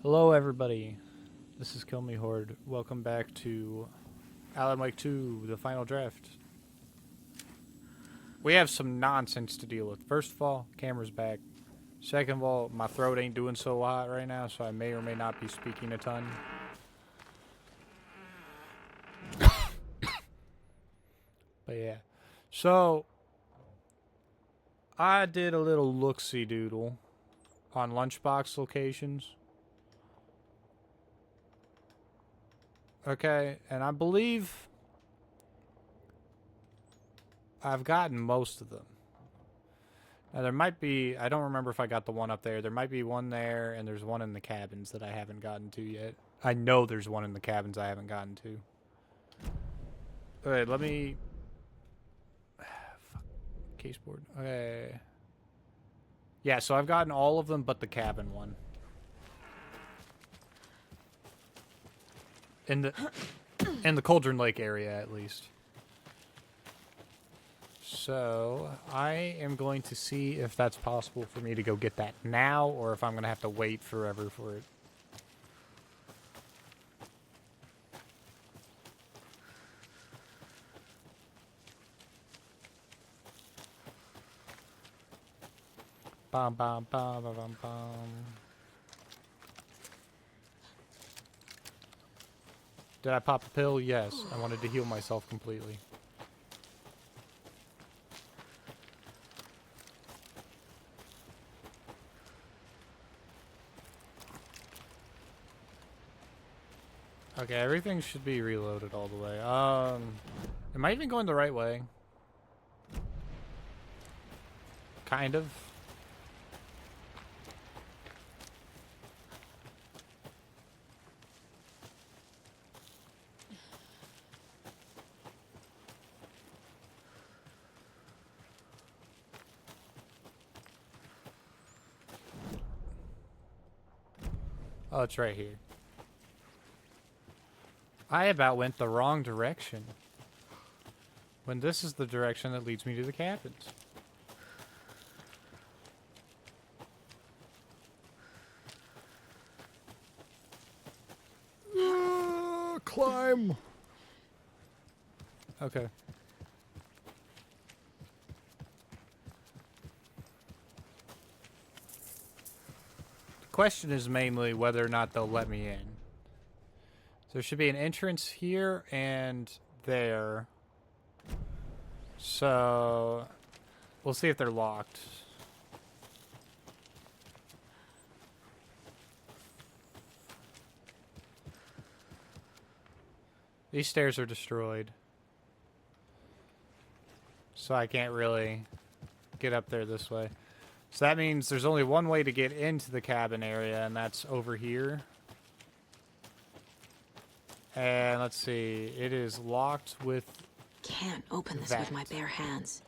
Hello everybody, this is Kill Me Horde. Welcome back to Alan Wake 2, the final draft. We have some nonsense to deal with. First of all, camera's back. Second of all, my throat ain't doing so hot right now, so I may or may not be speaking a ton. But yeah. So, I did a little look-see doodle on lunchbox locations. Okay, and I believe I've gotten most of them. Now there might be, I don't remember if I got the one up there. There might be one there, and there's one in the cabins that I haven't gotten to yet. I know there's one in the cabins I haven't gotten to. Alright, let me... Fuck. Caseboard. Okay. Yeah, so I've gotten all of them but the cabin one. In the Cauldron Lake area, at least. So, I am going to see if that's possible for me to go get that now, or if I'm going to have to wait forever for it. Bum, bum, bum, bum, bum, bum. Did I pop a pill? Yes. I wanted to heal myself completely. Okay, everything should be reloaded all the way. Am I even going the right way? Kind of. Oh, it's right here. I about went the wrong direction. When this is the direction that leads me to the cabins. Climb! Okay. The question is mainly whether or not they'll let me in. So there should be an entrance here and there. So we'll see if they're locked. These stairs are destroyed. So I can't really get up there this way. So that means there's only one way to get into the cabin area, and that's over here. And let's see, it is locked with... Can't open this with my bare hands.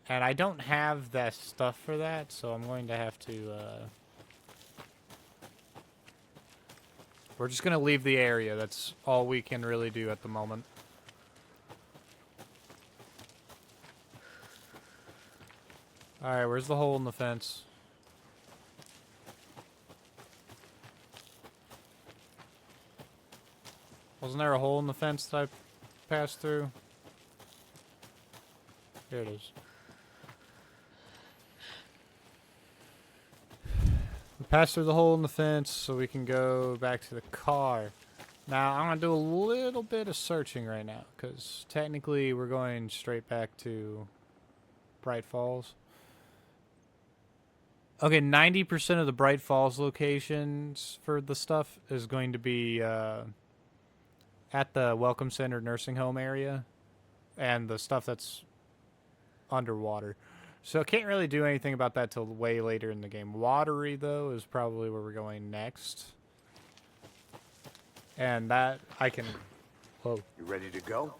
And I don't have that stuff for that, so I'm going to have to, we're just going to leave the area. That's all we can really do at the moment. Alright, where's the hole in the fence? Wasn't there a hole in the fence that I passed through? Here it is. We passed through the hole in the fence so we can go back to the car. Now, I'm going to do a little bit of searching right now, because technically we're going straight back to Bright Falls. Okay, 90% of the Bright Falls locations for the stuff is going to be at the Welcome Center nursing home area, and the stuff that's underwater. So I can't really do anything about that till way later in the game. Watery, though, is probably where we're going next. And that, I can... Whoa. You ready to go?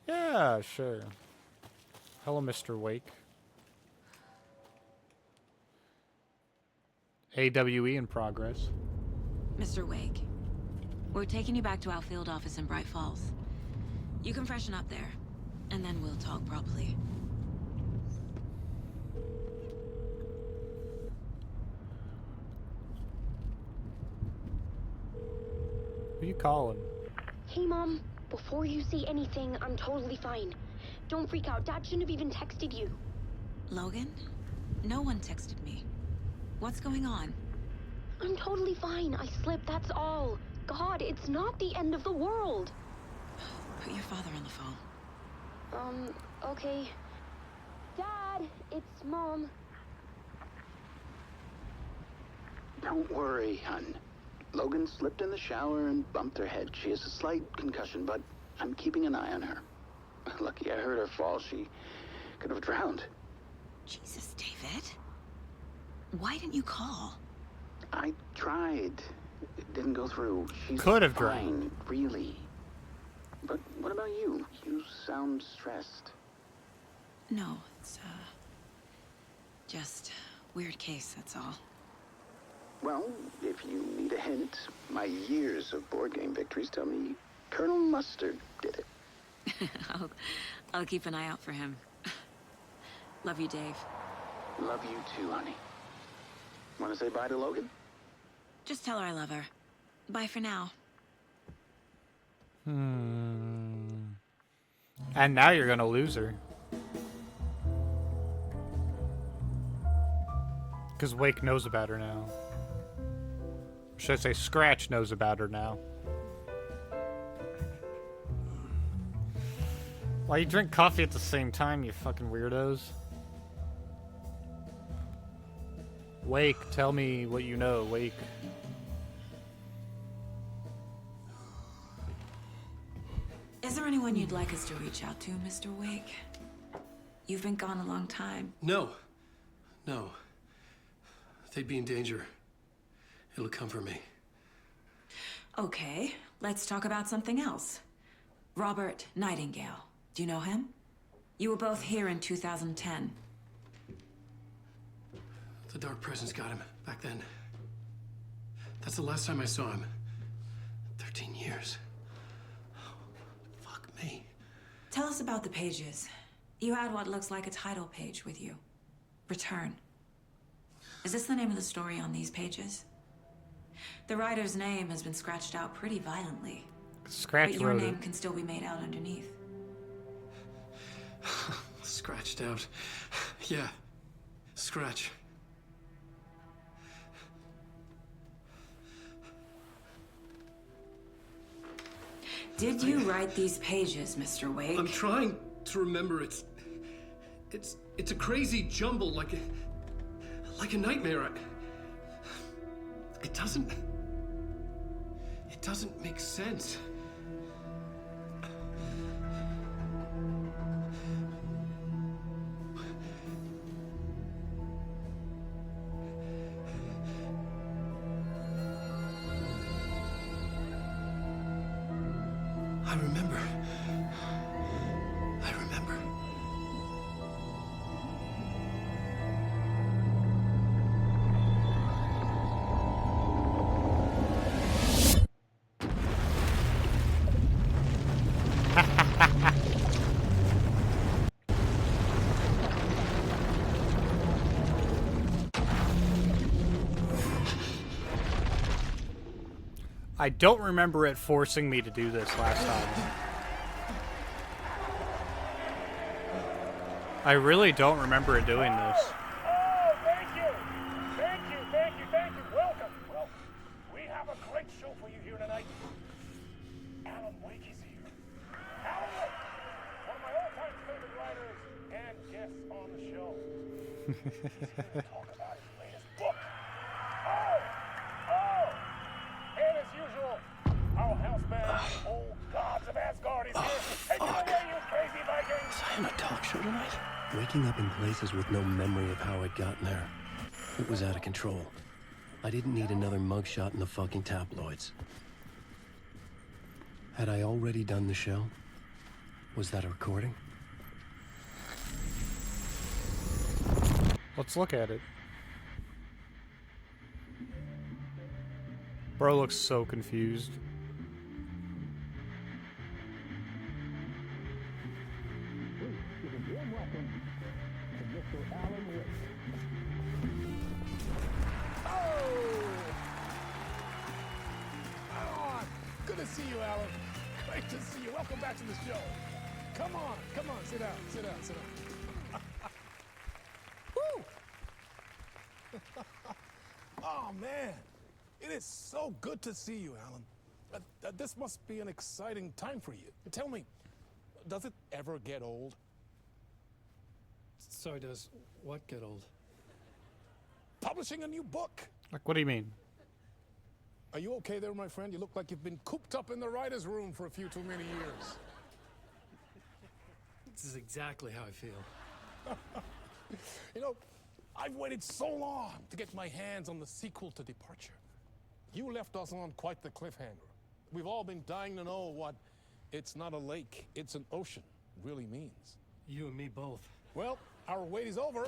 Yeah, sure. Hello, Mr. Wake. AWE in progress. Mr. Wake, we're taking you back to our field office in Bright Falls. You can freshen up there, and then we'll talk properly. Who you calling? Hey, Mom. Before you say anything, I'm totally fine. Don't freak out. Dad shouldn't have even texted you. Logan? No one texted me. What's going on? I'm totally fine. I slipped, that's all. God, it's not the end of the world. Put your father on the phone. Okay. Dad, it's Mom. Don't worry, hon. Logan slipped in the shower and bumped her head. She has a slight concussion, but I'm keeping an eye on her. Lucky I heard her fall. She could have drowned. Jesus, David. Why didn't you call? I tried. It didn't go through. She's Could have fine, drowned. really. But what about you? You sound stressed. No, it's, just weird case, that's all. Well, if you need a hint, my years of board game victories tell me Colonel Mustard did it. I'll keep an eye out for him. Love you, Dave. Love you too, honey. Want to say bye to Logan? Just tell her I love her. Bye for now. And now you're gonna lose her. Because Wake knows about her now. Or should I say Scratch knows about her now. Why you drink coffee at the same time, you fucking weirdos? Wake, tell me what you know, Wake. Is there anyone you'd like us to reach out to, Mr. Wake? You've been gone a long time. No. No. They'd be in danger. It'll come for me. Okay, let's talk about something else. Robert Nightingale. Do you know him? You were both here in 2010. The Dark Presence got him back then. That's the last time I saw him. 13 years. Fuck me. Tell us about the pages. You had what looks like a title page with you. Return. Is this the name of the story on these pages? The writer's name has been scratched out pretty violently. Scratch but your wrote name it. can still be made out underneath. Scratched out. Yeah. Scratch. Did you write these pages, Mr. Wake? I'm trying to remember. It's a crazy jumble, like a nightmare. It doesn't make sense. I remember. I don't remember it forcing me to do this last time. I really don't remember it doing this. Oh, thank you. Thank you, thank you, thank you. Welcome. Well, we have a great show for you here tonight. Alan Wake is here. Alan Wake, one of my all-time favorite writers and guests on the show. He's here to talk about his latest book. Oh! And as usual, our house band, Old Gods of Asgard, is here. Take it away, you crazy Vikings! Was I on a talk show tonight? Waking up in places with no memory of how I'd gotten there. It was out of control. I didn't need another mugshot in the fucking tabloids. Had I already done the show? Was that a recording? Let's look at it. Bro looks so confused. Gonna to see you, Alan. Great to see you. Welcome back to the show. Come on, sit down. Woo! Oh, man. It is so good to see you, Alan. This must be an exciting time for you. Tell me, does it ever get old? Sorry, does what get old? Publishing a new book. Like, what do you mean? Are you okay there, my friend? You look like you've been cooped up in the writer's room for a few too many years. This is exactly how I feel. You know, I've waited so long to get my hands on the sequel to Departure. You left us on quite the cliffhanger. We've all been dying to know what "it's not a lake, it's an ocean" really means. You and me both. Well, our wait is over.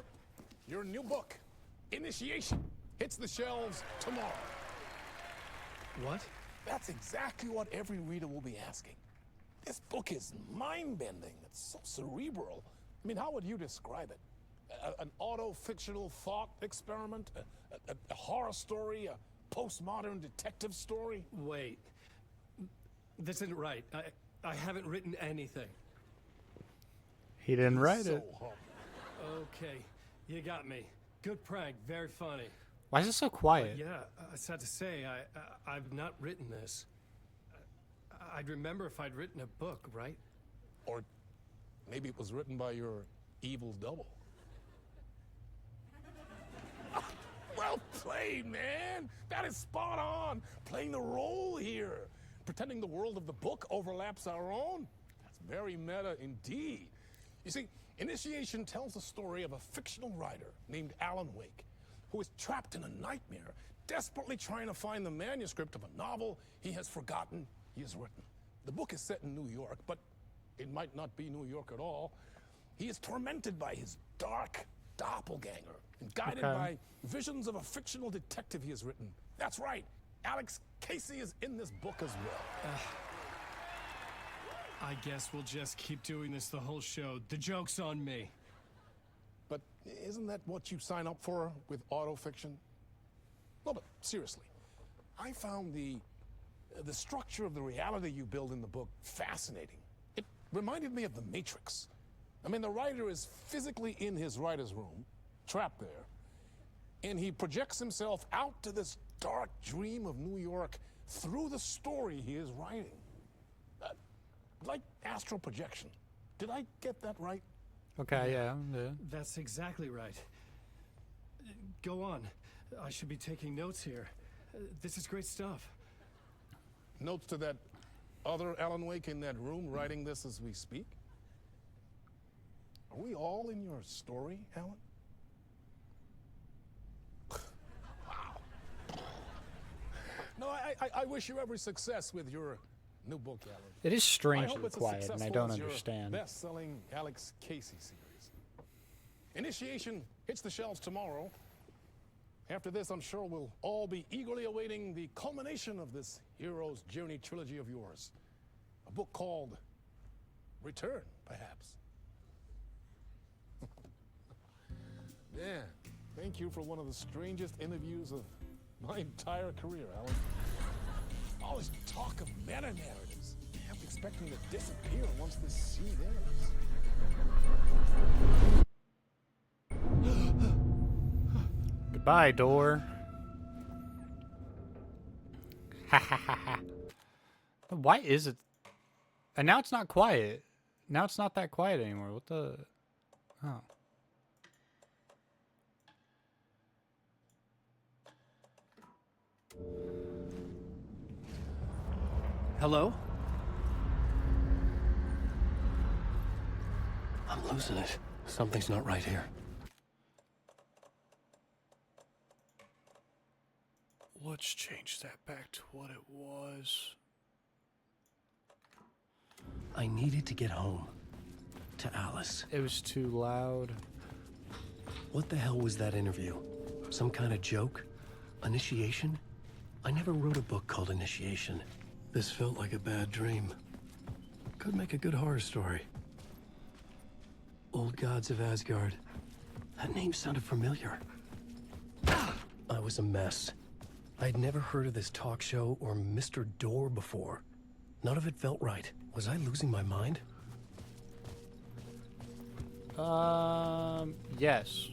Your new book, Initiation, hits the shelves tomorrow. What? That's exactly what every reader will be asking. This book is mind-bending. It's so cerebral. I mean, how would you describe it? An auto-fictional thought experiment? A horror story? A postmodern detective story? Wait. This isn't right. I haven't written anything. He didn't write So it. humble. Okay, you got me. Good prank, very funny. Why is it so quiet? Yeah, I sad to say, I've not written this. I'd remember if I'd written a book, right? Or maybe it was written by your evil double. Well played, man. That is spot on. Playing the role here. Pretending the world of the book overlaps our own. That's very meta indeed. You see, Initiation tells the story of a fictional writer named Alan Wake, who is trapped in a nightmare, desperately trying to find the manuscript of a novel he has forgotten he has written. The book is set in New York, but it might not be New York at all. He is tormented by his dark doppelganger and guided by visions of a fictional detective he has written. That's right, Alex Casey is in this book as well. I guess we'll just keep doing this the whole show. The joke's on me. But isn't that what you sign up for with autofiction? No, but seriously, I found the structure of the reality you build in the book fascinating. It reminded me of The Matrix. I mean, the writer is physically in his writer's room, trapped there, and he projects himself out to this dark dream of New York through the story he is writing. Like astral projection. Did I get that right? Okay, yeah. That's exactly right. Go on. I should be taking notes here. This is great stuff. Notes to that other Alan Wake in that room writing this as we speak? Are we all in your story, Alan? Wow. No, I wish you every success with your new book, Alan. It is I strangely hope it's as quiet, and I successful don't as your understand. best-selling Alex Casey series. Initiation hits the shelves tomorrow. After this, I'm sure we'll all be eagerly awaiting the culmination of this hero's journey trilogy of yours. A book called Return, perhaps. Yeah, thank you for one of the strangest interviews of my entire career, Alan. All this talk of meta-narratives. I'm expecting to disappear once this scene ends. Goodbye, door. Ha ha ha ha. Why is it? And now it's not quiet. Now it's not that quiet anymore. What the? Oh. Hello? I'm losing it. Something's not right here. Let's change that back to what it was. I needed to get home. To Alice. It was too loud. What the hell was that interview? Some kind of joke? Initiation? I never wrote a book called Initiation. This felt like a bad dream. Could make a good horror story. Old Gods of Asgard. That name sounded familiar. I was a mess. I'd never heard of this talk show or Mr. Door before. None of it felt right. Was I losing my mind? Yes.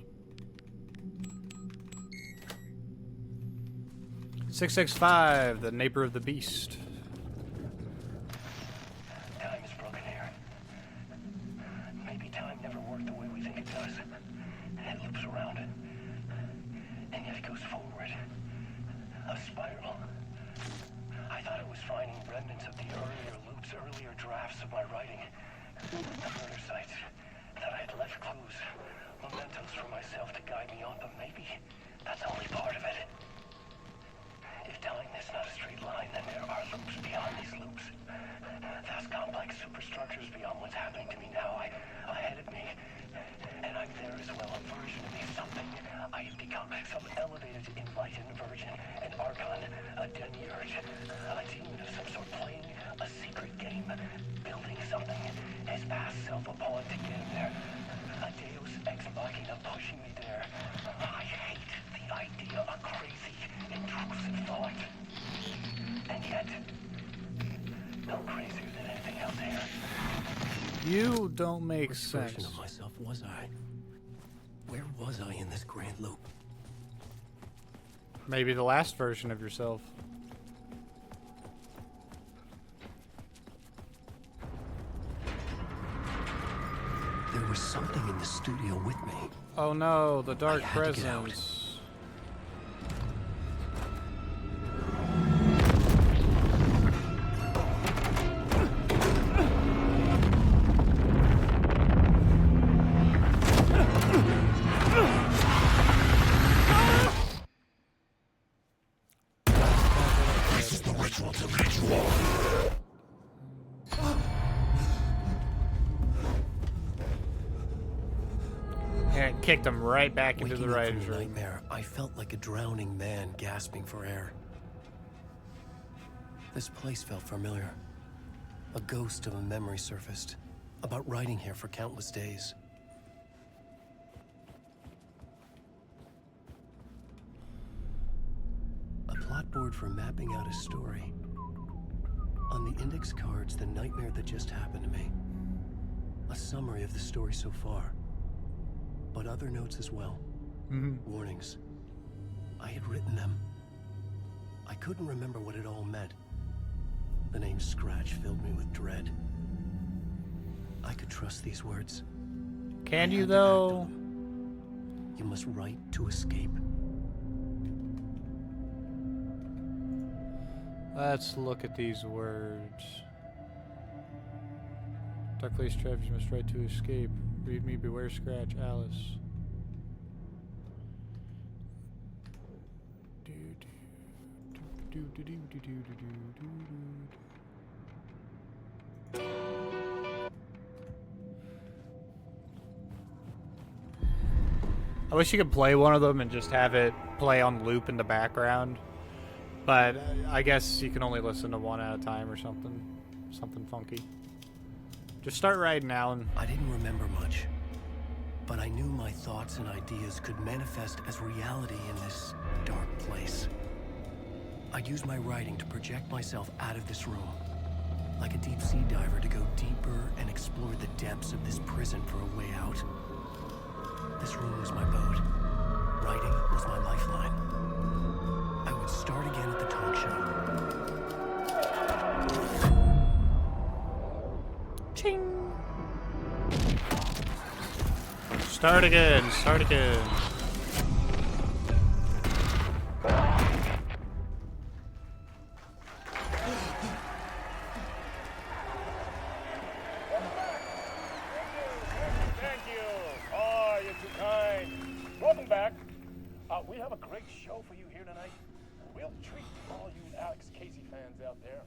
665, the neighbor of the beast. Time is broken here. Maybe time never worked the way we think it does. It loops around, and yet it goes forward. A spiral. I thought I was finding remnants of the earlier loops, earlier drafts of my writing. The murder sites, that I had left clues, mementos for myself to guide me on, but maybe that's only part of it. If time is not a straight line, then there are loops beyond these loops. Vast complex superstructures beyond what's happening to me now, ahead of me. And I'm there as well, a version of me, something I have become, some elevated, enlightened version, an archon, a demiurge, a demon of some sort, playing a secret game, building something, his past self upon to get him there. A deus ex machina pushing me there. I hate the idea of crazy, intrusive thought. And yet, no crazier than anything else here. You don't make Which sense. version of myself was I? Where was I in this grand loop? Maybe the last version of yourself. There was something in the studio with me. Oh no, the dark I had to get out. presence. And it kicked him right back into the Waking up from writer's the room. nightmare, I felt like a drowning man gasping for air. This place felt familiar. A ghost of a memory surfaced, about writing here for countless days. A plot board for mapping out a story. On the index cards, the nightmare that just happened to me. A summary of the story so far. But other notes as well. Warnings. I had written them. I couldn't remember what it all meant. The name Scratch filled me with dread. I could trust these words. Can I you had to act though? on them. You must write to escape. Let's look at these words. Dark place trappers must try to escape. Read me, beware Scratch, Alice. I wish you could play one of them and just have it play on loop in the background. But I guess you can only listen to one at a time or something. Something funky. Just start writing, Alan. I didn't remember much, but I knew my thoughts and ideas could manifest as reality in this dark place. I'd use my writing to project myself out of this room, like a deep sea diver to go deeper and explore the depths of this prison for a way out. This room was my boat. Writing was my lifeline. I would start again at the talk show. Ching. Start again, start again. Thank you. Oh, you're too kind. Welcome back. We have a great show for you here tonight. We'll treat all you Alex Casey fans out there.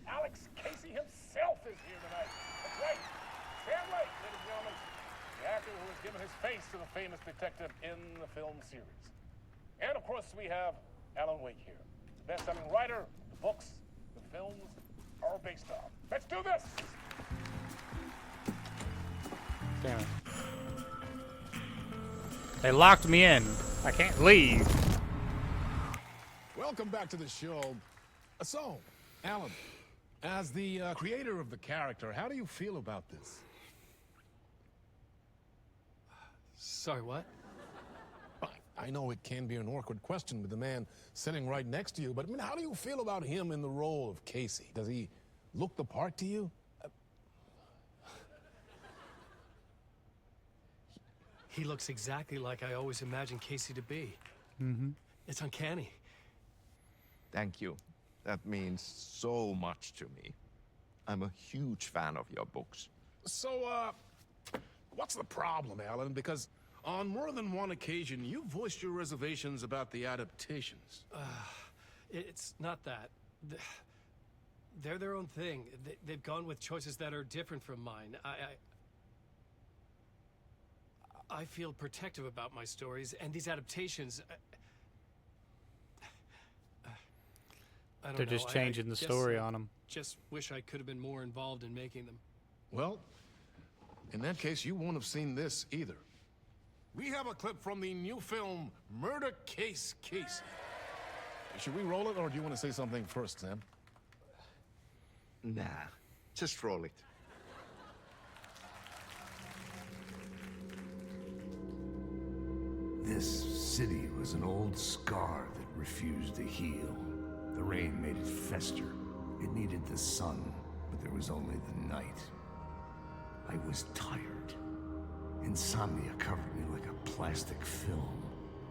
Alex Casey himself is here tonight. That's right. Sam Lake, ladies and gentlemen. The actor who has given his face to the famous detective in the film series. And of course, we have Alan Wake here. The best-selling writer, the books, the films are based on. Let's do this! Damn it. They locked me in. I can't leave. Welcome back to the show. So, Alan, As the creator of the character, how do you feel about this? Sorry, what? I know it can be an awkward question with the man sitting right next to you, but I mean, how do you feel about him in the role of Casey? Does he look the part to you? He looks exactly like I always imagined Casey to be. It's uncanny. Thank you. That means so much to me. I'm a huge fan of your books. So, what's the problem, Alan? Because on more than one occasion, you voiced your reservations about the adaptations. It's not that. They're their own thing. They've gone with choices that are different from mine. I feel protective about my stories, and these adaptations... I don't They're know. just changing the guess story on them. Just wish I could have been more involved in making them. Well, in that case, you won't have seen this either. We have a clip from the new film, Murder Case Casey. Should we roll it, or do you want to say something first, Sam? Nah, just roll it. This city was an old scar that refused to heal. The rain made it fester. It needed the sun, but there was only the night. I was tired. Insomnia covered me like a plastic film.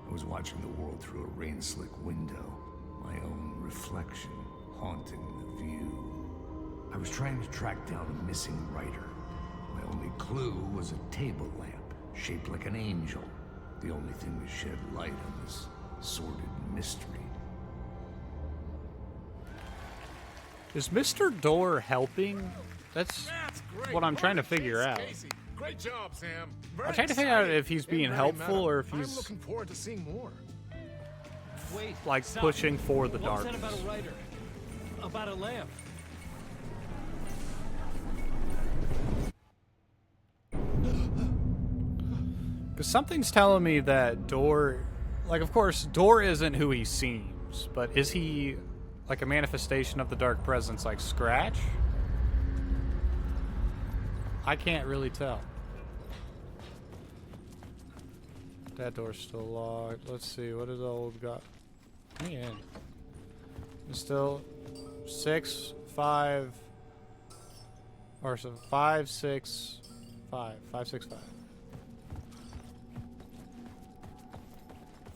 I was watching the world through a rain-slick window, my own reflection haunting the view. I was trying to track down a missing writer. My only clue was a table lamp, shaped like an angel. The only thing that shed light on this sordid mystery. Is Mr. Door helping? That's great. what I'm trying to Murder figure Case out. Casey. Great job, Sam. I'm trying to figure out if he's being helpful or if I'm he's looking forward to seeing more. Wait, like stop. pushing for the What's darkness. that about a writer? About a lamp? Because something's telling me that Door, like, of course, Door isn't who he seems, but is he like a manifestation of the dark presence, like Scratch? I can't really tell. That door's still locked. Let's see, what does the old got? Let me in. It's still 6, 5, or so 5, 6, 5, 5, 6, 5.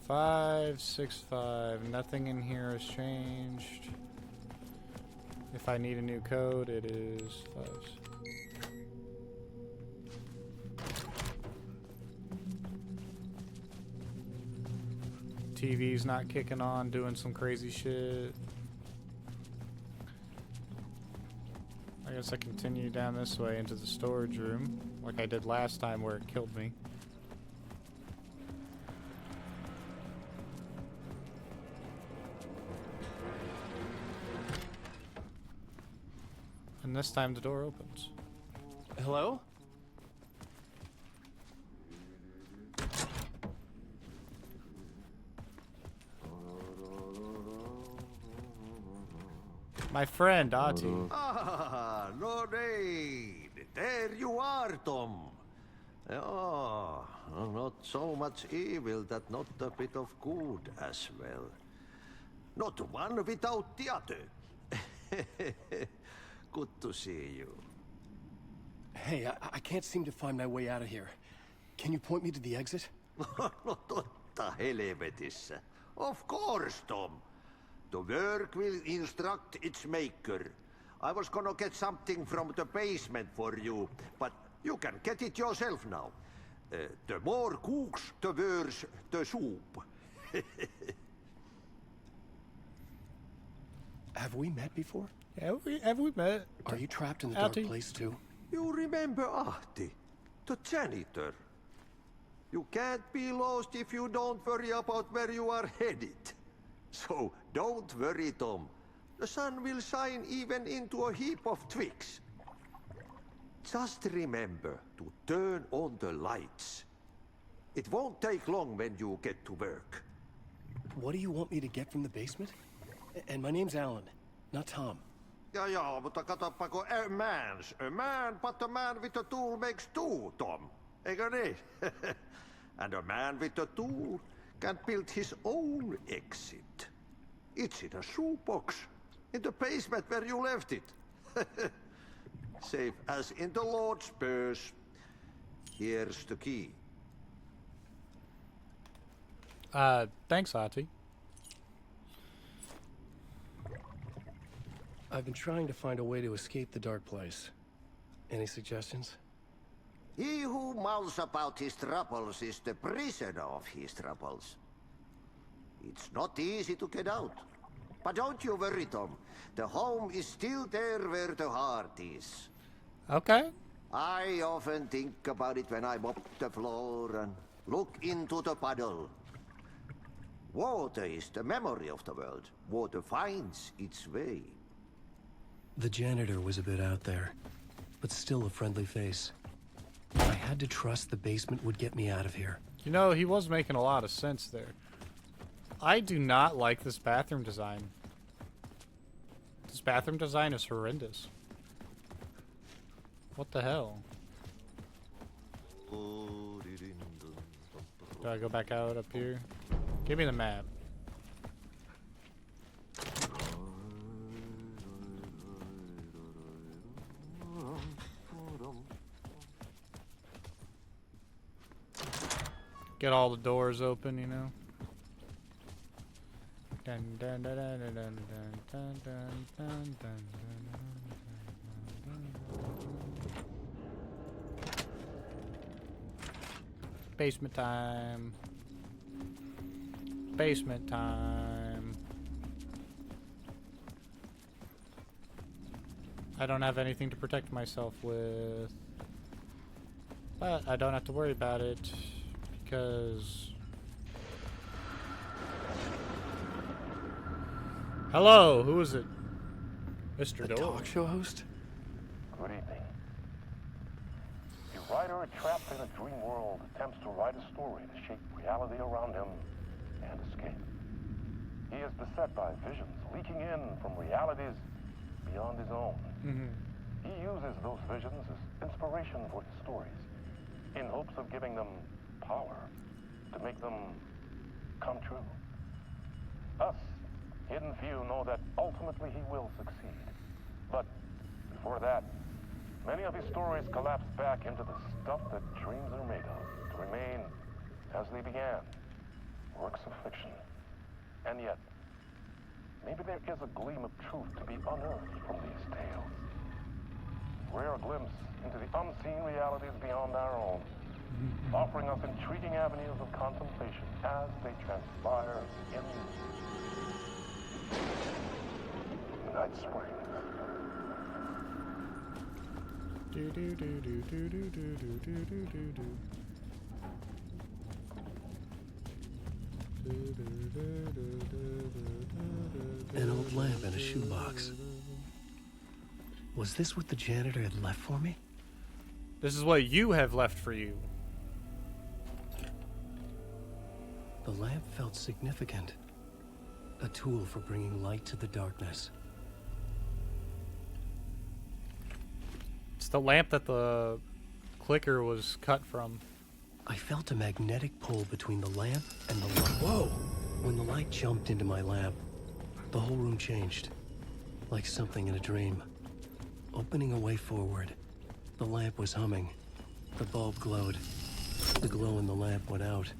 5, 6, 5. Nothing in here has changed. If I need a new code, it is 5. TV's not kicking on, doing some crazy shit. I guess I continue down this way into the storage room, like I did last time where it killed me. And this time the door opens. Hello? My friend, Ati. Ah, Lorraine! There you are, Tom. Oh, not so much evil that not a bit of good as well. Not one without the other. Good to see you. Hey, I can't seem to find my way out of here. Can you point me to the exit? No totta helvetissä. Of course, Tom. The work will instruct its maker. I was gonna get something from the basement for you, but you can get it yourself now. The more cooks, the worse the soup. Have we met before? Have we met? Are you trapped in the dark Ati? place too? You remember Ahti, the janitor. You can't be lost if you don't worry about where you are headed. So don't worry, Tom. The sun will shine even into a heap of twigs. Just remember to turn on the lights. It won't take long when you get to work. What do you want me to get from the basement? And my name's Alan, not Tom. Ja, mutta katoppa kun a man, but a man with a tool makes two, Tom. Eikö niin? And a man with a tool can build his own exit. It's in a shoebox, in the basement where you left it. Safe as in the Lord's purse. Here's the key. Thanks, Ati. I've been trying to find a way to escape the dark place. Any suggestions? He who mouths about his troubles is the prisoner of his troubles. It's not easy to get out. But don't you worry, Tom. The home is still there where the heart is. Okay. I often think about it when I mop the floor and look into the puddle. Water is the memory of the world. Water finds its way. The janitor was a bit out there, but still a friendly face. I had to trust the basement would get me out of here. You know, he was making a lot of sense there. I do not like this bathroom design. This bathroom design is horrendous. What the hell? Do I go back out up here? Give me the map. Get all the doors open, you know. Dun, dun, dun, dun, dun, dun, dun, dun, dun, dun, dun. Basement time. Basement time. I don't have anything to protect myself with. But I don't have to worry about it. Because... Hello, who is it? Mr. A Door. talk show host? Good evening. A writer trapped in a dream world attempts to write a story to shape reality around him and escape. He is beset by visions leaking in from realities beyond his own. He uses those visions as inspiration for his stories, in hopes of giving them power to make them come true. Us, hidden few, know that ultimately he will succeed. But before that, many of his stories collapse back into the stuff that dreams are made of, to remain as they began, works of fiction. And yet, maybe there is a gleam of truth to be unearthed from these tales. Rare glimpse into the unseen realities beyond our own, offering us intriguing avenues of contemplation as they transpire in the night spring. Do do do do do do do do do do do do. An old lamp in a shoebox. Was this what the janitor had left for me? This is what you have left for you. The lamp felt significant. A tool for bringing light to the darkness. It's the lamp that the clicker was cut from. I felt a magnetic pull between the lamp and the light. Whoa! When the light jumped into my lamp, the whole room changed. Like something in a dream. Opening a way forward, the lamp was humming. The bulb glowed. The glow in the lamp went out,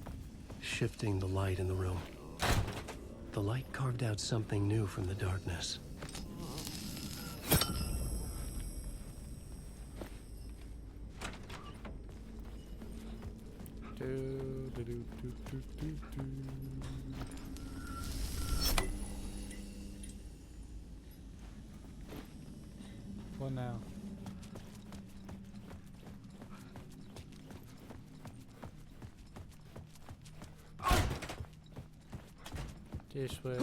shifting the light in the room. The light carved out something new from the darkness. Do, do, do, do, do, do, do. What now? This way.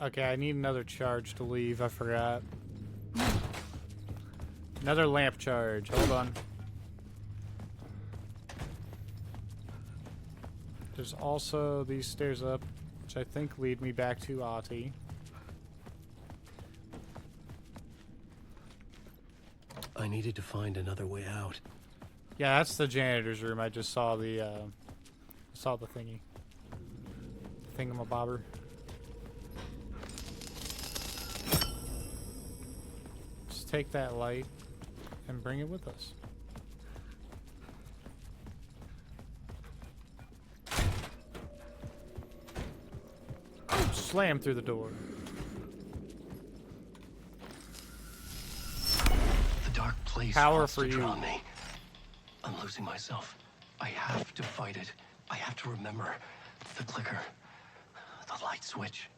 Okay, I need another charge to leave. I forgot. Another lamp charge. Hold on. There's also these stairs up. Which I think lead me back to Ahti. I needed to find another way out. Yeah, that's the janitor's room. I just saw the thingy. Thingamabobber. Just take that light and bring it with us. Slam through the door. The dark place Power wants for to you. drown me. I'm losing myself. I have to fight it. I have to remember the clicker, the light switch.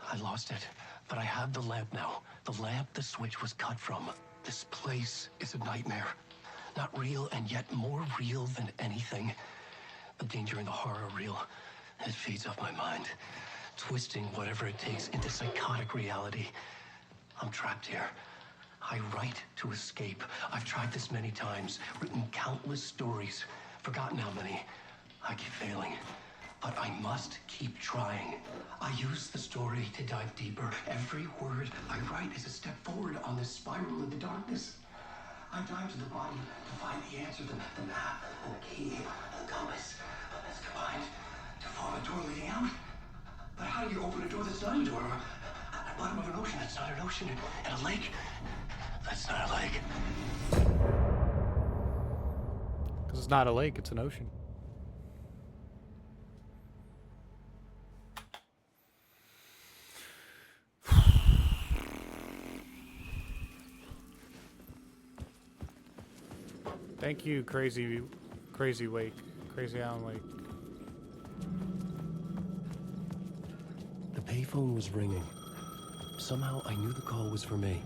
I lost it, but I have the lamp now. The lamp the switch was cut from. This place is a nightmare. Not real, and yet more real than anything. The danger and the horror real. It feeds off my mind, twisting whatever it takes into psychotic reality. I'm trapped here. I write to escape. I've tried this many times, written countless stories, forgotten how many. I keep failing, but I must keep trying. I use the story to dive deeper. Every word I write is a step forward on this spiral in the darkness. I dive to the bottom to find the answer, the map, and the key, and the compass. That's combined to form a door leading out. But how do you open a door that's not a door? At the bottom of an ocean that's not an ocean, and a lake that's not a lake. Because it's not a lake, it's an ocean. Thank you, Crazy Wake. Crazy Alan Wake. The payphone was ringing. Somehow I knew the call was for me.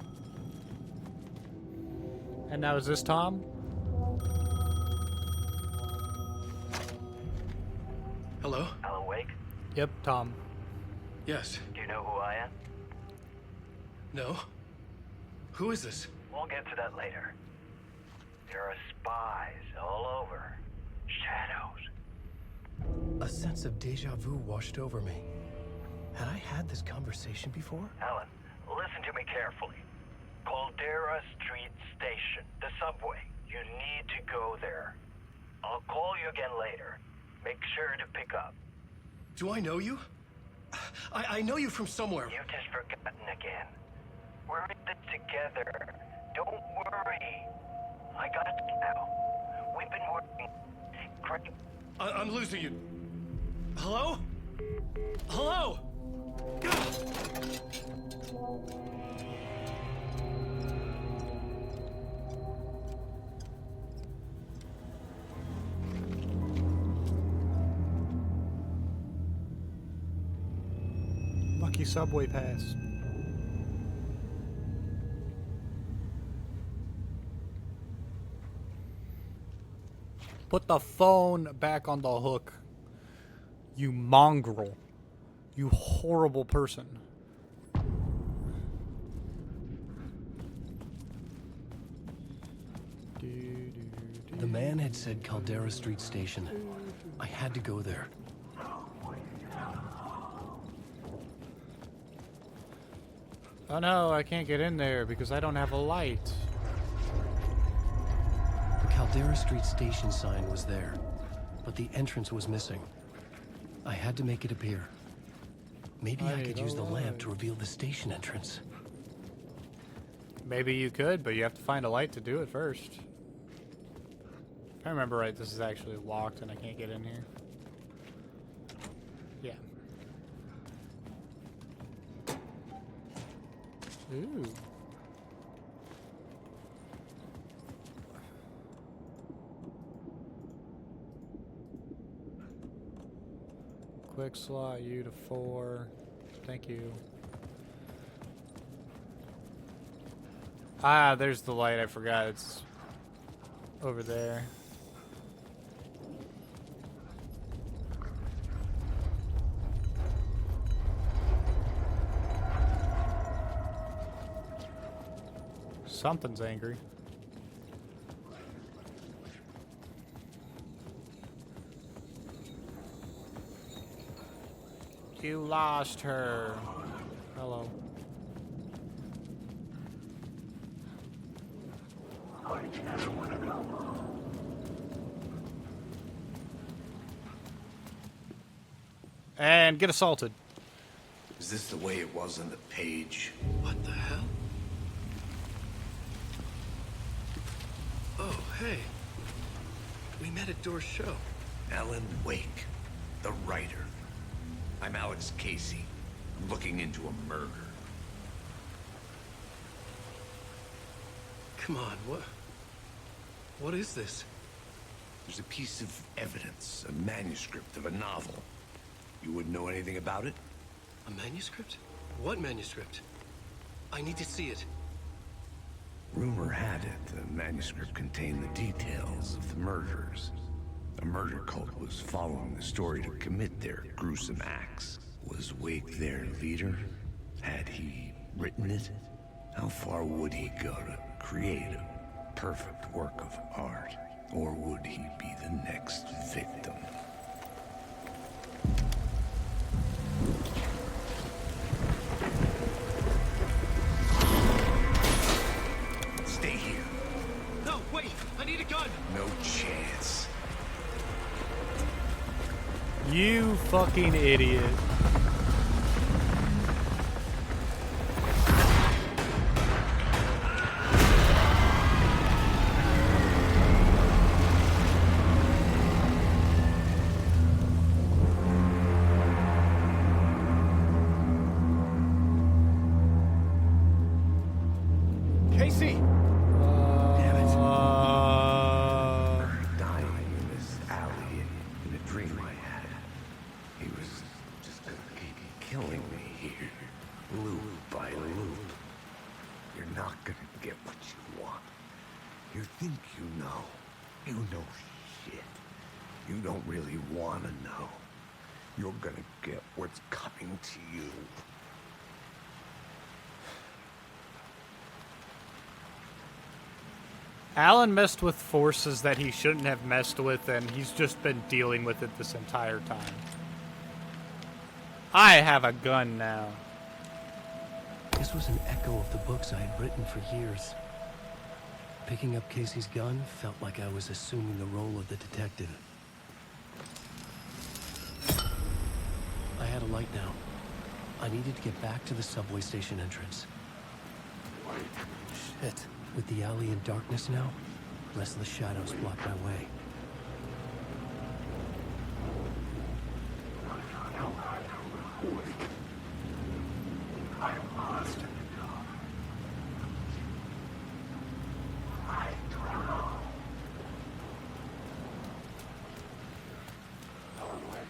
And now is this Tom? Hello? Alan Wake? Yep, Tom. Yes. Do you know who I am? No? Who is this? We'll get to that later. There are spies all over. Shadows. A sense of deja vu washed over me. Had I had this conversation before? Alan, listen to me carefully. Caldera Street Station, the subway. You need to go there. I'll call you again later. Make sure to pick up. Do I know you? I know you from somewhere. You've just forgotten again. We're in this together. Don't worry. I got you now. We've been working. Great. I'm losing you. Hello? Hello? Lucky subway pass. Put the phone back on the hook. You mongrel. You horrible person. The man had said Caldera Street Station. I had to go there. Oh no, I can't get in there because I don't have a light. The Caldera Street Station sign was there, but the entrance was missing. I had to make it appear. Maybe I could use the lamp to reveal the station entrance. Maybe you could, but you have to find a light to do it first. If I remember right, this is actually locked and I can't get in here. Yeah. Ooh. Quick slot you to 4. Thank you. Ah, there's the light. I forgot it's over there. Something's angry. You lost her. Hello. And get assaulted. Is this the way it was on the page? What the hell? Oh, hey. We met at Door's show. Alan Wake, the writer. I'm Alex Casey. I'm looking into a murder. Come on, what is this? There's a piece of evidence, a manuscript of a novel. You wouldn't know anything about it? A manuscript? What manuscript? I need to see it. Rumor had it the manuscript contained the details of the murders. A murder cult was following the story to commit their gruesome acts. Was Wake their leader? Had he written it? How far would he go to create a perfect work of art? Or would he be the next victim? Stay here. No, wait! I need a gun! No chance. You fucking idiot. Casey! Damn it. Uh, Dying in this alley in a dream I had. He was just gonna keep killing me here, loop by loop. You're not gonna get what you want. You think you know. You know shit. You don't really wanna know. You're gonna get what's coming to you. Alan messed with forces that he shouldn't have messed with, and he's just been dealing with it this entire time. I have a gun now. This was an echo of the books I had written for years. Picking up Casey's gun felt like I was assuming the role of the detective. I had a light now. I needed to get back to the subway station entrance. Shit. With the alley in darkness now, restless shadows block my way.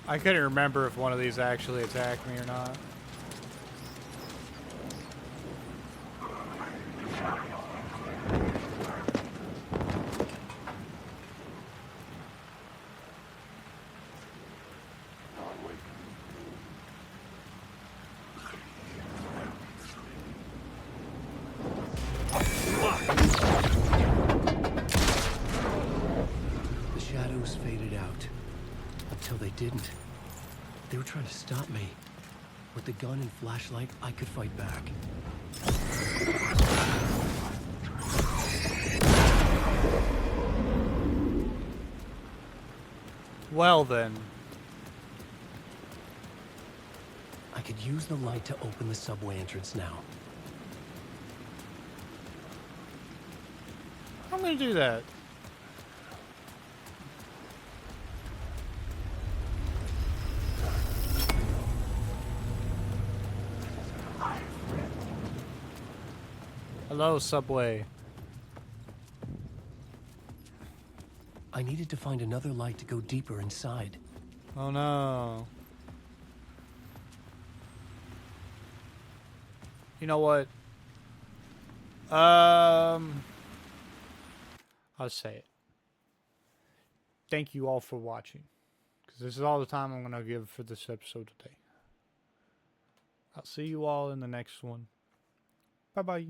I couldn't remember if one of these actually attacked me or not. The shadows faded out. Until they didn't. They were trying to stop me. With the gun and flashlight, I could fight back. Well then. I could use the light to open the subway entrance now. I'm gonna do that. Hello, subway. I needed to find another light to go deeper inside. Oh no. You know what? I'll say it. Thank you all for watching. Because this is all the time I'm going to give for this episode today. I'll see you all in the next one. Bye-bye.